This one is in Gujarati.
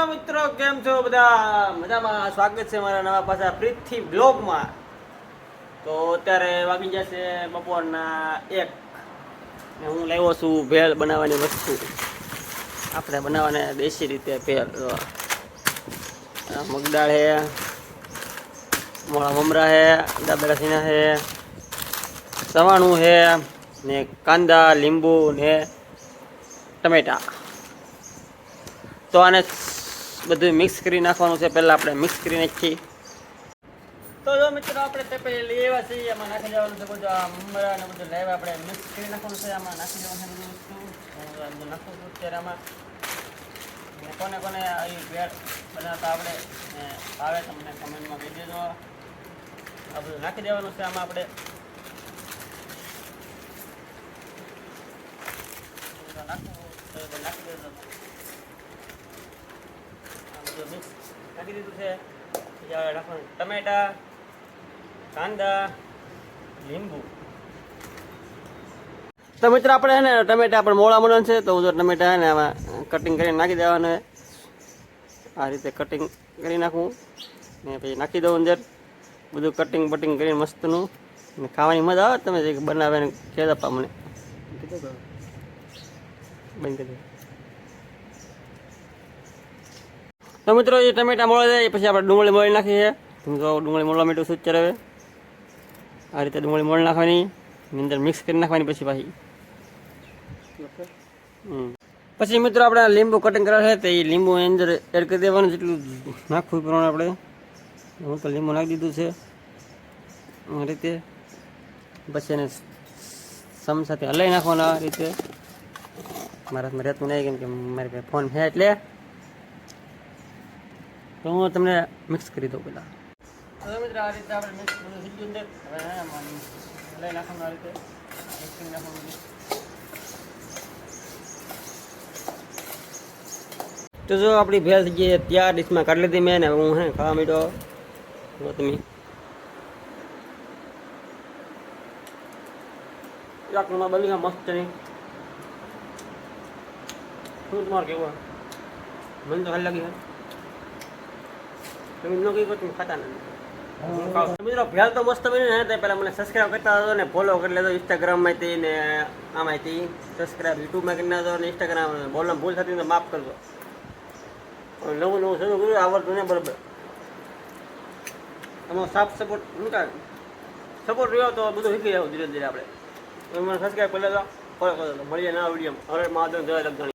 હેલો મિત્રો, કેમ છો બધા? મજામાં? સ્વાગત છે મારા નવા પાછા પૃથ્વી બ્લોગમાં. તો અત્યારે વાગી જશે બપોરના 1 ને હું લાવ્યો છું ભેળ બનાવવાની વસ્તુ. આપણે બનાવવાને દેશી રીતે ભેળ. મગદાળ હે, મોળા મમરા હે, ડાબેલા સીના હે, સવાણું હે ને કાંદા, લીંબુ ને ટમેટા. તો આને બધું મિક્સ કરી નાખવાનું છે. પહેલાં આપણે મિક્સ કરી નાખીએ. તો જો મિત્રો, આપણે તે પહેલાં લઈ આવ્યા છીએ. એમાં નાખી દેવાનું છે બધું આ મમરા ને બધું લાવ્યા. આપણે મિક્સ કરી નાખવાનું છે. આમાં નાખી દેવાનું છે બધું વસ્તુ. હું નાખું છું અત્યારે આમાં. ને કોને કોને આવી ભેળ બનાવતા આવડે ને આવે તમને કમેન્ટમાં કહી દેજો. આ બધું નાખી દેવાનું છે આમાં આપણે. નાખી દેજો. મિક્સ નાખી દીધું છે. નાખવાનું ટમેટા, કાંદા, લીંબુ. તો મિત્રો, આપણે છે ને ટમેટા આપણે મોળા મળવાનું છે. તો હું જો ટમેટા ને આમાં કટિંગ કરીને નાખી દેવાનું. આ રીતે કટિંગ કરી નાખું ને પછી નાખી દઉં અંદર. બધું કટિંગ બટિંગ કરીને મસ્તનું ને ખાવાની મજા આવે. તમે જે બનાવે ને કહેતા મને બંધ કરી દો. તો મિત્રો, એ ટમેટા મોળા જાય પછી આપણે ડુંગળી મોળી નાખીએ. તમે જો ડુંગળી મોળવા મીઠું શું ચરાવે. આ રીતે ડુંગળી મોળી નાખવાની, અંદર મિક્સ કરી નાખવાની પછી પછી મિત્રો આપણે લીંબુ કટિંગ કરવા છે. તો એ લીંબુ અંદર એડ કરી દેવાનું. જેટલું નાખવું પ્રમાણે આપણે. હું તો લીંબુ નાખી દીધું છે આ રીતે. પછી એને સાથે હલાવી નાખવાનું આ રીતે. મારા હાથમાં રહેતું નહીં, કેમ કે મારી પાસે ફોન છે એટલે. તો હું તમને મિક્સ કરી દઉં પહેલાં. તો મિત્રો, આ રીતે આપણે મિક્સ બધું થઈ ગયું છે. હવે લઈ નાખવાનું આ રીતે મિક્સ કરી નાખવાનું. તો જો આપણી ભેળ થઈ ગઈ ત્યાર ડીશમાં કાઢી લીધી મેં ને હું હે ખાવા માંડ્યો. તમે એકમાં બની મસ્ત નહીં. શું તમારે કેવું? મને તો હાલ લાગી છે. તમે ન કહી તમે ખાતા નથી. મિત્રો, ભેળ તો મસ્ત બની ને. પહેલાં મને સબસ્ક્રાઈબ કરતા હતો ને ફોલો કરી લેજો ઇન્સ્ટાગ્રામમાંથી ને આમાંથી. સબસ્ક્રાઈબ યુટ્યુબમાં કરી નાખો ને ઇન્સ્ટાગ્રામ બોલવામાં ભૂલ થતી તો માફ કરજો. નવું નવું શરૂ કર્યું આવડતું ને બરાબર. એમાં સાફ સપોર્ટ સપોર્ટ રહ્યો તો બધું શીખી જાવ ધીરે ધીરે આપણે. મને સબસ્ક્રાઈબ કરી લેજો, ફોલો કરી દેજો. મળીએ નવા વિડીયો. હવે મહાદેવ જય લગણી.